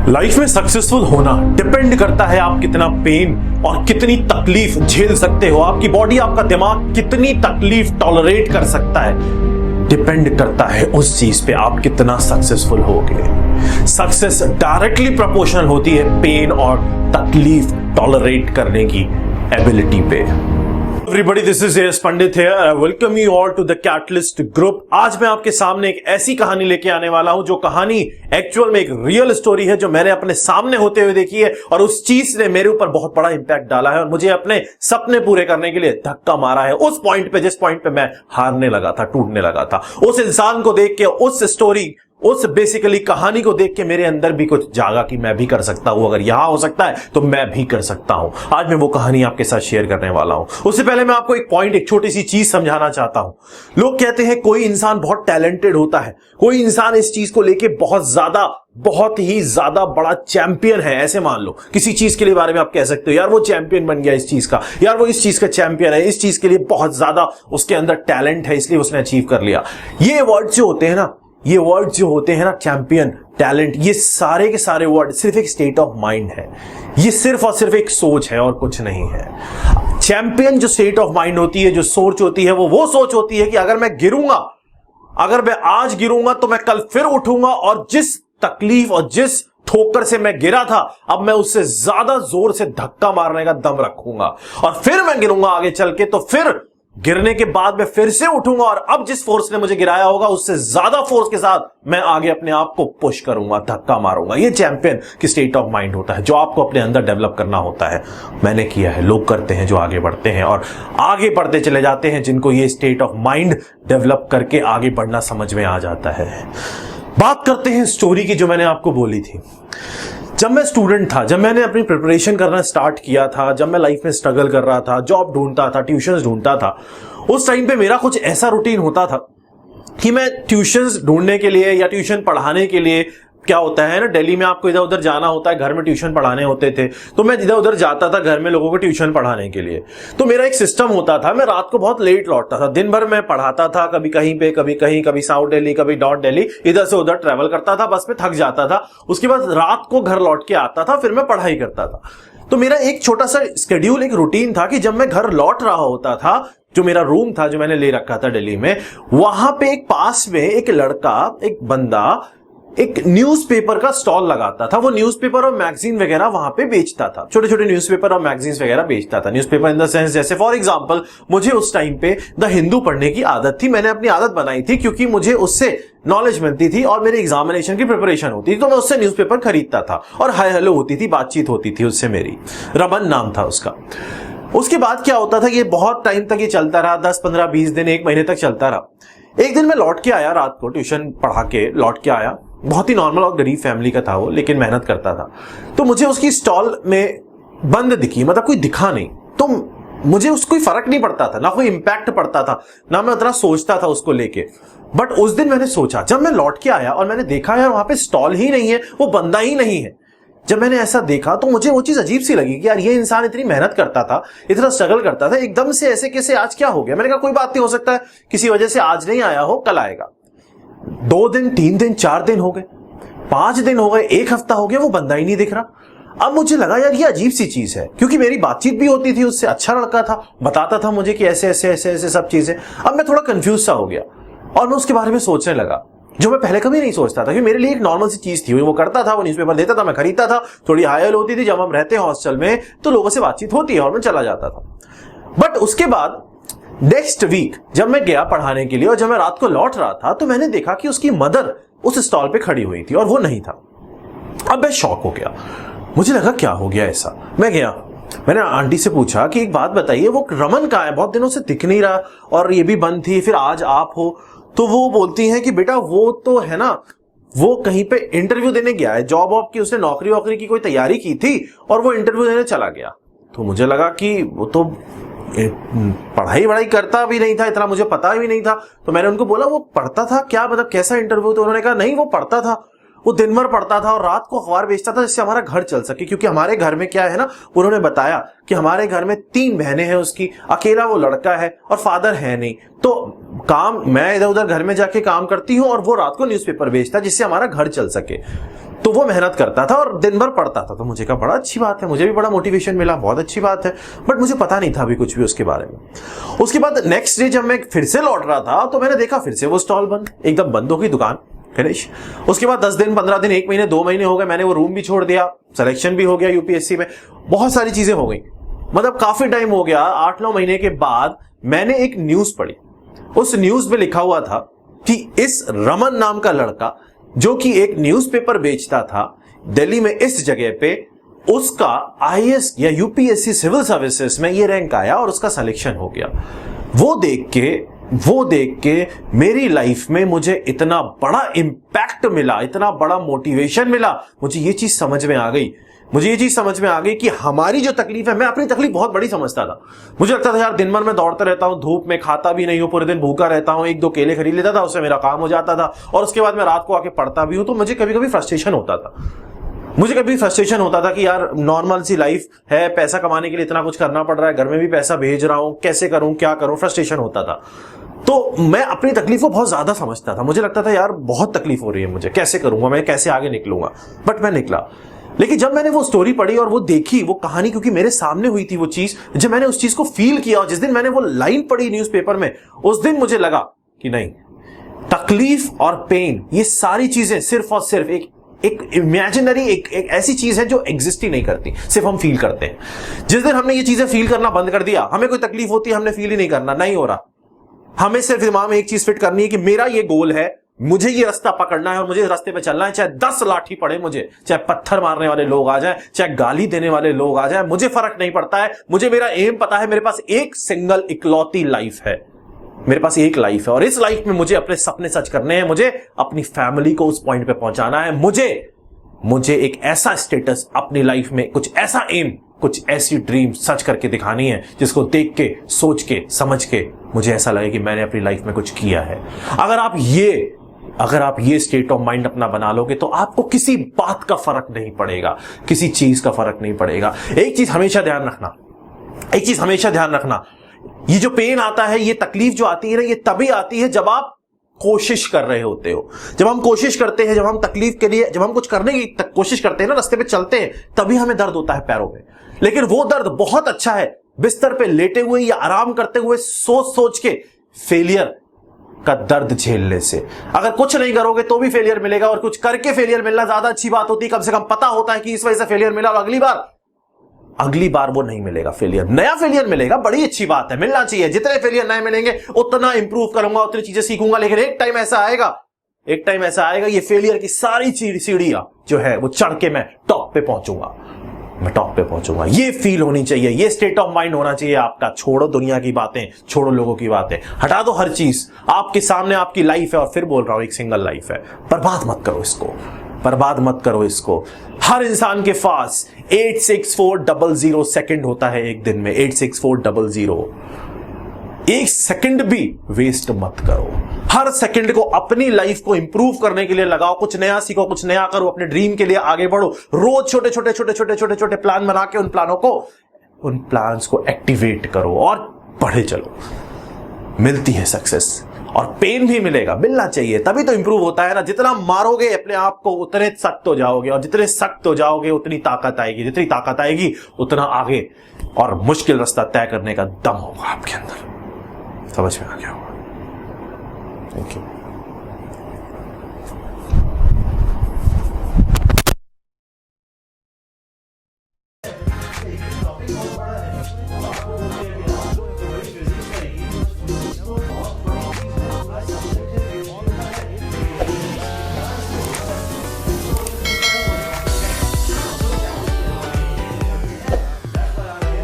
Life में successful होना depend करता है आप कितना पेन और कितनी तकलीफ झेल सकते हो। आपकी बॉडी, आपका दिमाग कितनी तकलीफ टॉलरेट कर सकता है, डिपेंड करता है उस चीज पे आप कितना सक्सेसफुल होगे। सक्सेस डायरेक्टली प्रोपोर्शनल होती है पेन और तकलीफ टॉलरेट करने की एबिलिटी पे। Everybody, this is AS Pandit here. I welcome you all to the Catalyst Group. आज मैं आपके सामने एक ऐसी कहानी लेके आने वाला हूं जो कहानी एक्चुअल में एक रियल स्टोरी है जो मैंने अपने सामने होते हुए देखी है और उस चीज ने मेरे ऊपर बहुत बड़ा इंपैक्ट डाला है और मुझे अपने सपने पूरे करने के लिए धक्का मारा है उस पॉइंट पे जिस पॉइंट पे मैं हारने लगा था, टूटने लगा था। उस इंसान को देख के, उस स्टोरी, उस बेसिकली कहानी को देख के मेरे अंदर भी कुछ जागा कि मैं भी कर सकता हूं। अगर यहां हो सकता है तो मैं भी कर सकता हूं। आज मैं वो कहानी आपके साथ शेयर करने वाला हूं। उससे पहले मैं आपको एक पॉइंट, एक छोटी सी चीज समझाना चाहता हूं। लोग कहते हैं कोई इंसान बहुत टैलेंटेड होता है, कोई इंसान इस चीज को लेके बहुत ही ज्यादा बड़ा चैंपियन है। ऐसे मान लो किसी चीज के लिए बारे में आप कह सकते हो यार वो चैंपियन बन गया इस चीज का, यार वो इस चीज का चैंपियन है, इस चीज के लिए बहुत ज्यादा उसके अंदर टैलेंट है इसलिए उसने अचीव कर लिया। ये वर्ड जो होते हैं ना, चैंपियन, टैलेंट, ये सारे के सारे वर्ड सिर्फ एक स्टेट ऑफ माइंड है। ये सिर्फ और सिर्फ एक सोच है और कुछ नहीं है। चैंपियन जो स्टेट ऑफ माइंड होती है, जो सोच होती है, वो सोच होती है कि अगर मैं आज गिरूंगा तो मैं कल फिर उठूंगा और जिस तकलीफ और जिस ठोकर से मैं गिरा था अब मैं उससे ज्यादा जोर से धक्का मारने का दम रखूंगा और फिर मैं गिरूंगा आगे चल के, तो फिर गिरने के बाद मैं फिर से उठूंगा और अब जिस फोर्स ने मुझे गिराया होगा उससे ज्यादा फोर्स के साथ मैं आगे अपने आप को पुश करूंगा, धक्का मारूंगा। ये चैंपियन की स्टेट ऑफ माइंड होता है जो आपको अपने अंदर डेवलप करना होता है। मैंने किया है, लोग करते हैं जो आगे बढ़ते हैं और आगे बढ़ते चले जाते हैं, जिनको ये स्टेट ऑफ माइंड डेवलप करके आगे बढ़ना समझ में आ जाता है। बात करते हैं स्टोरी की जो मैंने आपको बोली थी। जब मैं स्टूडेंट था, जब मैंने अपनी प्रिपरेशन करना स्टार्ट किया था, जब मैं लाइफ में स्ट्रगल कर रहा था, जॉब ढूंढता था, ट्यूशंस ढूंढता था, उस टाइम पे मेरा कुछ ऐसा रूटीन होता था कि मैं ट्यूशंस ढूंढने के लिए या ट्यूशन पढ़ाने के लिए, क्या होता है ना, दिल्ली में आपको इधर उधर जाना होता है, घर में ट्यूशन पढ़ाने होते थे, तो मैं इधर उधर जाता था घर में लोगों को ट्यूशन पढ़ाने के लिए। तो मेरा एक सिस्टम होता था, मैं रात को बहुत लेट लौटता था। दिन भर मैं पढ़ाता था, कभी कहीं पे, कभी कहीं, कभी साउथ दिल्ली, कभी नॉर्थ दिल्ली, इधर से उधर ट्रैवल करता था, बस में थक जाता था। उसके बाद रात को घर लौट के आता था, फिर मैं पढ़ाई करता था। तो मेरा एक छोटा सा स्केड्यूल, एक रूटीन था कि जब मैं घर लौट रहा होता था, जो मेरा रूम था जो मैंने ले रखा था दिल्ली में, वहां पे एक पास में एक लड़का, एक बंदा एक न्यूज़पेपर का स्टॉल लगाता था। वो न्यूज़पेपर और मैगजीन वगैरह वहां पे बेचता था, छोटे छोटे न्यूज़पेपर और मैगजीन्स वगैरह बेचता था। न्यूज़पेपर इन द सेंस, जैसे फॉर एग्जांपल मुझे उस टाइम पे द हिंदू पढ़ने की आदत थी। मैंने अपनी आदत बनाई थी क्योंकि मुझे उससे नॉलेज मिलती थी और मेरी एग्जामिनेशन की प्रिपरेशन होती थी, तो मैं उससे न्यूज़पेपर खरीदता था और हाय हेलो होती थी, बातचीत होती थी उससे मेरी। रमन नाम था उसका। उसके बाद क्या होता था, ये बहुत टाइम तक ये चलता रहा, 10, 15, 20 दिन, एक महीने तक चलता रहा। एक दिन मैं लौट के आया, रात को ट्यूशन पढ़ा के लौट के आया। बहुत ही नॉर्मल और गरीब फैमिली का था वो, लेकिन मेहनत करता था। तो मुझे उसकी स्टॉल में बंद दिखी, मतलब कोई दिखा नहीं, तो मुझे उसको कोई फर्क नहीं पड़ता था, ना कोई इंपैक्ट पड़ता था, ना मैं उतना सोचता था उसको लेके। बट उस दिन मैंने सोचा, जब मैं लौट के आया और मैंने देखा यार वहां पे स्टॉल ही नहीं है, वो बंदा ही नहीं है। जब मैंने ऐसा देखा तो मुझे वो चीज अजीब सी लगी कि यार ये इंसान इतनी मेहनत करता था, इतना स्ट्रगल करता था, एकदम से ऐसे कैसे आज क्या हो गया। मैंने कहा कोई बात नहीं, हो सकता है किसी वजह से आज नहीं आया हो, कल आएगा। 2 दिन, 3 दिन, 4 दिन हो गए, 5 दिन हो गए, 1 हफ्ता हो गया, वो बंदा ही नहीं दिख रहा। अब मुझे लगा यार ये अजीब सी चीज है, क्योंकि मेरी बातचीत भी होती थी उससे, अच्छा लड़का था, बताता था मुझे कि ऐसे ऐसे ऐसे ऐसे सब चीजें। अब मैं थोड़ा कंफ्यूज सा हो गया और मैं उसके बारे में सोचने लगा, जो मैं पहले कभी नहीं सोचता था, क्योंकि मेरे लिए एक नॉर्मल सी चीज थी। वो करता था, वो न्यूज़पेपर देता था, मैं खरीदता था, थोड़ी हायल होती थी। जब हम रहते हैं हॉस्टल में तो लोगों से बातचीत होती है और मैं चला जाता था। बट उसके बाद नेक्स्ट वीक जब मैं गया पढ़ाने के लिए और जब मैं रात को लौट रहा था तो मैंने देखा कि उसकी मदर उस स्टॉल पे खड़ी हुई थी और वो नहीं था। अब मैं शॉक हो गया, मुझे लगा क्या हो गया ऐसा। मैं गया, मैंने आंटी से पूछा कि एक बात बताइए, वो रमन कहाँ है, बहुत दिनों से दिख नहीं रहा और ये भी बंद थी, फिर आज आप हो। तो वो बोलती हैं कि बेटा वो तो है ना, वो कहीं पे इंटरव्यू देने गया है, जॉब वॉब की, उसने नौकरी वोकरी की कोई तैयारी की थी और वो इंटरव्यू देने चला गया। तो मुझे लगा कि वो तो पढ़ाई करता भी नहीं था, इतना मुझे पता भी नहीं था। तो मैंने उनको बोला वो पढ़ता था क्या, मतलब कैसा इंटरव्यू? तो उन्होंने कहा नहीं वो पढ़ता था, वो दिन भर पढ़ता था और रात को अखबार बेचता था जिससे हमारा घर चल सके। क्योंकि हमारे घर में क्या है ना, उन्होंने बताया कि हमारे घर में 3 बहनें हैं, उसकी अकेला वो लड़का है और फादर है नहीं, तो काम मैं इधर उधर घर में जाके काम करती हूँ और वो रात को न्यूज़पेपर बेचता जिससे हमारा घर चल सके। तो वो मेहनत करता था और दिन भर पढ़ता था। तो मुझे कहा बड़ा अच्छी बात है, मुझे भी बड़ा मोटिवेशन मिला, बहुत अच्छी बात है। बट मुझे पता नहीं था अभी कुछ भी उसके बारे में। उसके बाद नेक्स्ट डे जब मैं फिर से लौट रहा था तो मैंने देखा फिर से वो स्टॉल बंद, एकदम बंद हो गई दुकान, फिनिश। उसके बाद 10 दिन 15 दिन 1 महीने 2 महीने हो गए, मैंने वो रूम भी छोड़ दिया, सिलेक्शन भी हो गया यूपीएससी में, बहुत सारी चीजें हो गई, मतलब काफी टाइम हो गया। 8-9 महीने के बाद मैंने एक न्यूज पढ़ी। उस न्यूज में लिखा हुआ था कि इस रमन नाम का लड़का जो कि एक न्यूज़पेपर बेचता था दिल्ली में, इस जगह पे उसका आईएएस या यूपीएससी सिविल सर्विसेज में ये रैंक आया और उसका सिलेक्शन हो गया। वो देख के मेरी लाइफ में मुझे इतना बड़ा इंपैक्ट मिला, इतना बड़ा मोटिवेशन मिला। मुझे ये चीज समझ में आ गई कि हमारी जो तकलीफ है, मैं अपनी तकलीफ बहुत बड़ी समझता था। मुझे लगता था यार दिन भर मैं दौड़ता रहता हूं, धूप में खाता भी नहीं हूं, पूरे दिन भूखा रहता हूं, 1-2 केले खरीद लेता था, उससे मेरा काम हो जाता था और उसके बाद मैं रात को आके पढ़ता भी हूं। तो मुझे कभी कभी फ्रस्ट्रेशन होता था कि यार नॉर्मल सी लाइफ है, पैसा कमाने के लिए इतना कुछ करना पड़ रहा है, घर में भी पैसा भेज रहा हूं, कैसे करूं, क्या करूं, फ्रस्ट्रेशन होता था। तो मैं अपनी तकलीफ को बहुत ज्यादा समझता था। मुझे लगता था यार बहुत तकलीफ हो रही है मुझे, कैसे करूंगा मैं, कैसे आगे निकलूंगा। बट मैं निकला। लेकिन जब मैंने वो स्टोरी पढ़ी और वो देखी, वो कहानी, क्योंकि मेरे सामने हुई थी वो चीज, जब मैंने उस चीज को फील किया और जिस दिन मैंने वो लाइन पढ़ी न्यूज़पेपर में, उस दिन मुझे लगा कि नहीं, तकलीफ और पेन ये सारी चीजें सिर्फ और सिर्फ एक इमेजिनरी एक ऐसी चीज है जो एग्जिस्ट ही नहीं करती, सिर्फ हम फील करते हैं। जिस दिन हमने ये चीजें फील करना बंद कर दिया, हमें कोई तकलीफ होती है हमने फील ही नहीं करना, नहीं हो रहा। हमें सिर्फ दिमाग में एक चीज फिट करनी है कि मेरा ये गोल है, मुझे ये रास्ता पकड़ना है और मुझे रास्ते पे चलना है, चाहे 10 लाठी पड़े मुझे, चाहे पत्थर मारने वाले लोग आ जाएं, चाहे गाली देने वाले लोग आ जाएं, मुझे फर्क नहीं पड़ता है। मुझे मेरा एम पता है, मेरे पास एक सिंगल इकलौती लाइफ है, मेरे पास एक लाइफ है और इस लाइफ में मुझे अपने सपने सच करने हैं, मुझे अपनी फैमिली को उस पॉइंट पे पहुंचाना है, मुझे एक ऐसा स्टेटस अपनी लाइफ में, कुछ ऐसा एम, कुछ ऐसी ड्रीम सच करके दिखानी है जिसको देख के, सोच के, समझ के मुझे ऐसा लगे कि मैंने अपनी लाइफ में कुछ किया है। अगर आप ये स्टेट ऑफ माइंड अपना बना लोगे तो आपको किसी बात का फर्क नहीं पड़ेगा, किसी चीज का फर्क नहीं पड़ेगा। एक चीज हमेशा ध्यान रखना, ये जो पेन आता है, ये तकलीफ जो आती है ना, ये तभी आती है जब आप कोशिश कर रहे होते हो। जब हम कोशिश करते हैं, जब हम तकलीफ के लिए, जब हम कुछ करने की कोशिश करते हैं ना, रास्ते पे चलते हैं, तभी हमें दर्द होता है पैरों में। लेकिन वो दर्द बहुत अच्छा है बिस्तर पे लेटे हुए या आराम करते हुए सोच के फेलियर का दर्द झेलने से। अगर कुछ नहीं करोगे तो भी फेलियर मिलेगा और कुछ करके फेलियर मिलना ज्यादा अच्छी बात होती है। कम से कम पता होता है कि इस वजह से फेलियर मिला और अगली बार वो नहीं मिलेगा फेलियर, नया फेलियर मिलेगा, बड़ी अच्छी बात है, मिलना चाहिए। जितने फेलियर नए मिलेंगे उतना इंप्रूव करूंगा, उतनी चीजें सीखूंगा। लेकिन एक टाइम ऐसा आएगा ये फेलियर की सारी सीढ़ियां जो है वो चढ़ के मैं टॉप पे पहुंचूंगा। ये फील होनी चाहिए, ये स्टेट ऑफ माइंड होना चाहिए आपका। छोड़ो दुनिया की बातें, छोड़ो लोगों की बातें, हटा दो हर चीज। आपके सामने आपकी लाइफ है और फिर बोल रहा हूं एक सिंगल लाइफ है, बर्बाद मत करो इसको। हर इंसान के पास 86400 सेकंड होता है एक दिन में, 86400। एक सेकंड भी वेस्ट मत करो। हर सेकंड को अपनी लाइफ को इंप्रूव करने के लिए लगाओ, कुछ नया सीखो, कुछ नया करो, अपने ड्रीम के लिए आगे बढ़ो। रोज छोटे प्लान बना के उन प्लान्स को एक्टिवेट करो और बढ़े चलो। मिलती है सक्सेस और पेन भी मिलेगा, मिलना चाहिए, तभी तो इंप्रूव होता है ना। जितना मारोगे अपने आप को उतने सख्त हो जाओगे और जितने सख्त हो जाओगे उतनी ताकत आएगी, जितनी ताकत आएगी उतना आगे और मुश्किल रास्ता तय करने का दम होगा आपके अंदर। समझ में आ गया होगा। Thank you.